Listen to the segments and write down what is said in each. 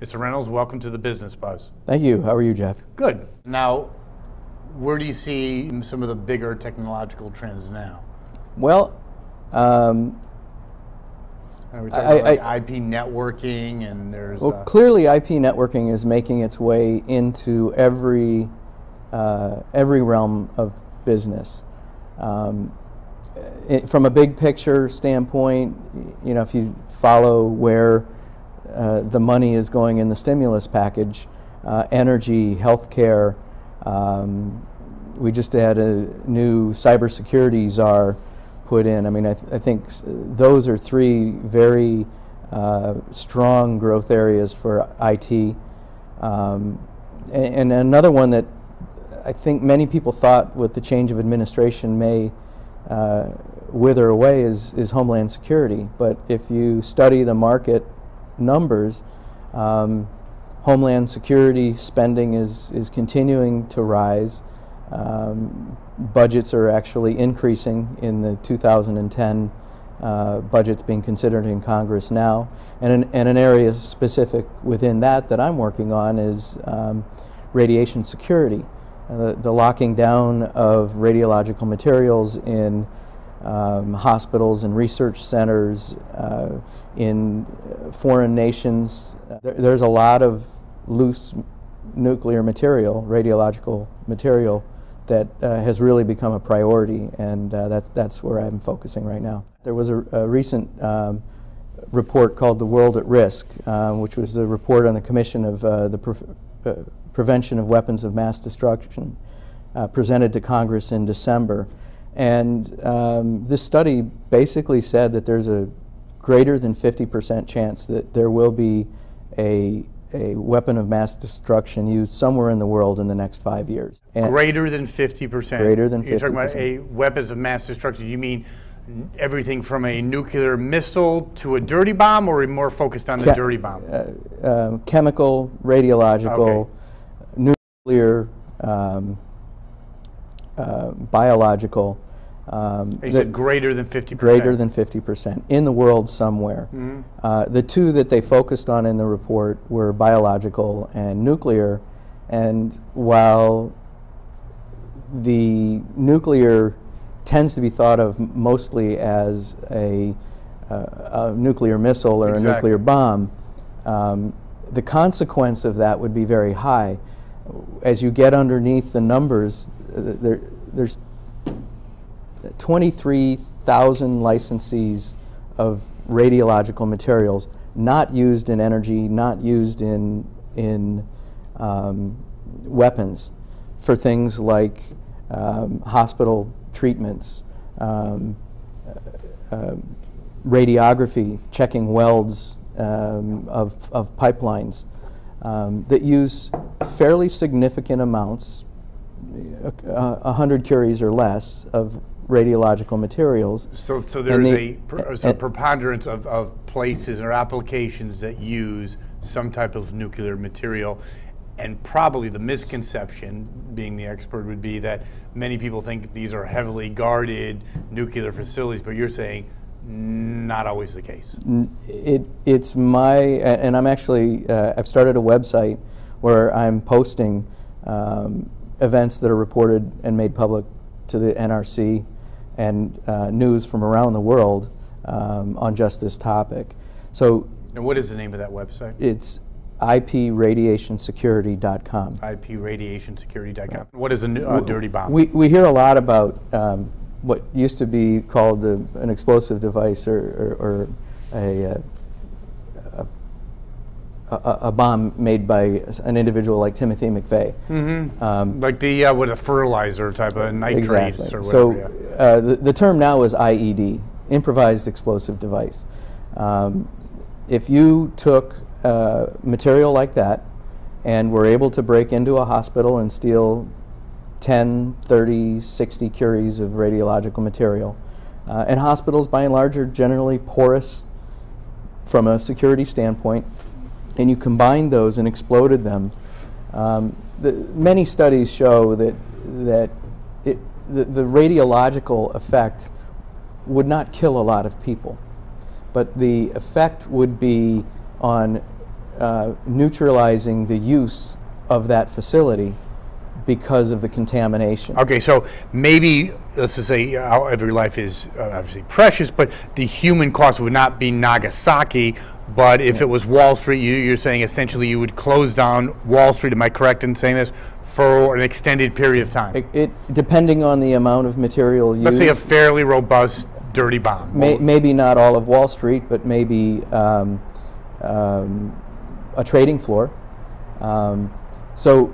Mr. Reynolds, welcome to the Business Buzz. Thank you. How are you, Jeff? Good. Now, where do you see some of the bigger technological trends now? Well, Are we talking about like IP networking and there's... well, clearly IP networking is making its way into every realm of business. From a big picture standpoint, you know, if you follow where the money is going in the stimulus package, energy, healthcare, we just had a new cybersecurity czar put in. I mean, I think those are three very strong growth areas for IT. And another one that I think many people thought with the change of administration may wither away is Homeland Security. But if you study the market numbers, Homeland Security spending is continuing to rise. Budgets are actually increasing in the 2010 budgets being considered in Congress now. And an area specific within that I'm working on is radiation security. The locking down of radiological materials in hospitals and research centers, in foreign nations. There's a lot of loose nuclear material, radiological material, that has really become a priority, and that's where I'm focusing right now. There was a recent report called The World at Risk, which was a report on the Commission of the Prevention of Weapons of Mass Destruction, presented to Congress in December. And this study basically said that there's a greater than 50% chance that there will be a weapon of mass destruction used somewhere in the world in the next 5 years. And greater than 50%? Greater than 50%. You're talking about weapons of mass destruction. You mean everything from a nuclear missile to a dirty bomb, or more focused on the dirty bomb? Chemical, radiological, okay. Nuclear, biological. You said greater than 50%? Greater than 50% in the world somewhere. Mm-hmm. The two that they focused on in the report were biological and nuclear, and while the nuclear tends to be thought of mostly as a nuclear missile or exactly. a nuclear bomb, the consequence of that would be very high. As you get underneath the numbers, there's 23,000 licensees of radiological materials not used in energy, not used in weapons, for things like hospital treatments, radiography, checking welds of pipelines, that use fairly significant amounts, 100 curies or less, of radiological materials. So there's a preponderance of places or applications that use some type of nuclear material, and probably the misconception, being the expert, would be that many people think these are heavily guarded nuclear facilities, but you're saying not always the case. It's my, and I'm actually, I've started a website where I'm posting events that are reported and made public to the NRC and news from around the world on just this topic. So, and what is the name of that website? It's ipradiationsecurity.com. ipradiationsecurity.com. What is a dirty bomb? We hear a lot about what used to be called an explosive device or a bomb made by an individual like Timothy McVeigh. Mm-hmm. Like the with a fertilizer type of nitrates, exactly. or whatever. So the term now is IED, improvised explosive device. If you took material like that and were able to break into a hospital and steal 10, 30, 60 curies of radiological material, and hospitals by and large are generally porous from a security standpoint, and you combined those and exploded them, many studies show that the radiological effect would not kill a lot of people, but the effect would be on neutralizing the use of that facility because of the contamination. Okay, so maybe, let's just say every life is obviously precious, but the human cost would not be Nagasaki, but if it was Wall Street, you're saying essentially you would close down Wall Street, am I correct in saying this, for an extended period of time? Depending on the amount of material used. Let's say a fairly robust, dirty bomb. Maybe not all of Wall Street, but maybe a trading floor. So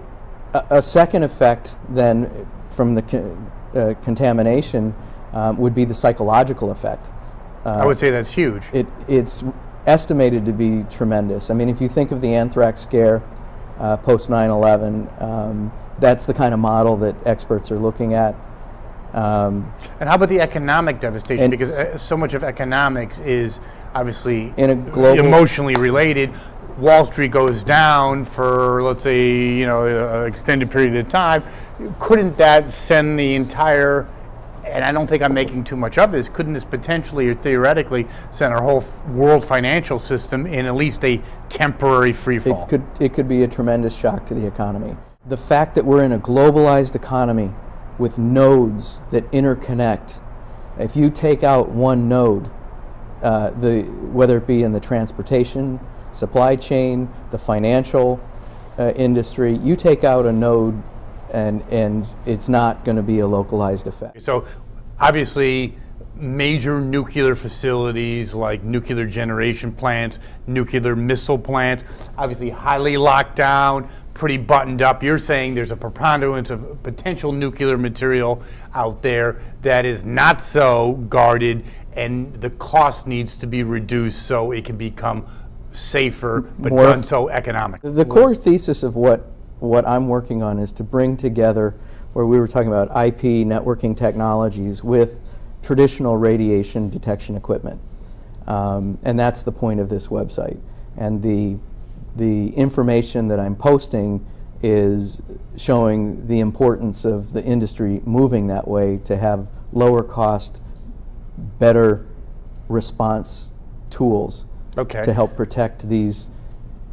a second effect then from the contamination would be the psychological effect. I would say that's huge. It's estimated to be tremendous. I mean, if you think of the anthrax scare post 9/11, that's the kind of model that experts are looking at. And how about the economic devastation? Because so much of economics is obviously in a global, emotionally related. Wall Street goes down for, let's say, an extended period of time. Couldn't that send the entire, and I don't think I'm making too much of this, couldn't this potentially or theoretically send our whole world financial system in at least a temporary free fall? It could be a tremendous shock to the economy. The fact that we're in a globalized economy with nodes that interconnect, if you take out one node, whether it be in the transportation, supply chain, the financial industry, you take out a node and it's not going to be a localized effect. So obviously major nuclear facilities like nuclear generation plants, nuclear missile plants, obviously highly locked down, pretty buttoned up. You're saying there's a preponderance of potential nuclear material out there that is not so guarded, and the cost needs to be reduced so it can become safer, but done so economically. The core thesis of what I'm working on is to bring together, where we were talking about IP networking technologies with traditional radiation detection equipment. And that's the point of this website. And the information that I'm posting is showing the importance of the industry moving that way to have lower cost, better response tools to help protect these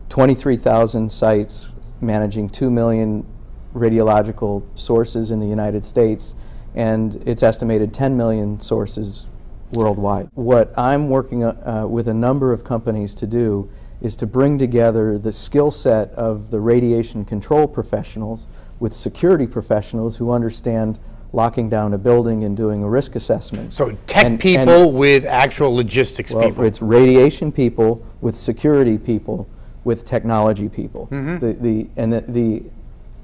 23,000 sites managing 2 million radiological sources in the United States, and it's estimated 10 million sources worldwide. What I'm working with a number of companies to do is to bring together the skill set of the radiation control professionals with security professionals who understand locking down a building and doing a risk assessment. So tech people with actual logistics people. It's radiation people with security people with technology people. Mm-hmm. The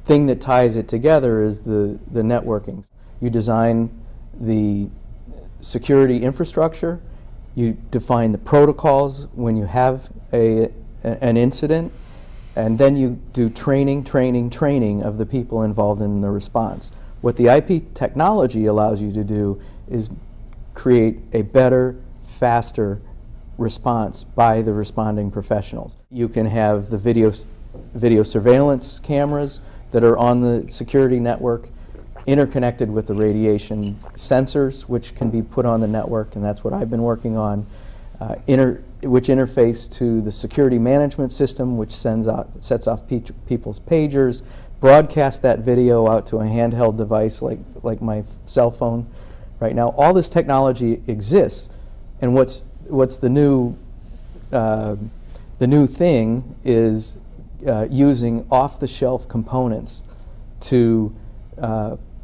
thing that ties it together is the networking. You design the security infrastructure, you define the protocols when you have an incident, and then you do training of the people involved in the response. What the IP technology allows you to do is create a better, faster response by the responding professionals. You can have the video surveillance cameras that are on the security network interconnected with the radiation sensors, which can be put on the network, and that's what I've been working on, which interface to the security management system, which sets off people's pagers, broadcast that video out to a handheld device like my cell phone right now. All this technology exists, and what's the new thing is using off-the-shelf components to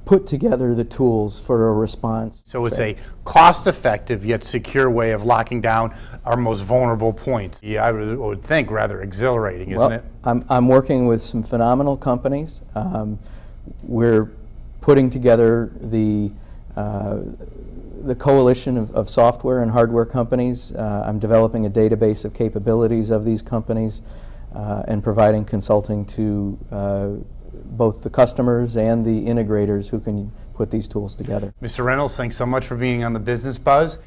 put together the tools for a response. So it's a cost-effective yet secure way of locking down our most vulnerable points. Yeah, I would think rather exhilarating, isn't it? I'm working with some phenomenal companies. We're putting together the coalition of software and hardware companies. I'm developing a database of capabilities of these companies and providing consulting to both the customers and the integrators who can put these tools together. Mr. Reynolds, thanks so much for being on the Business Buzz.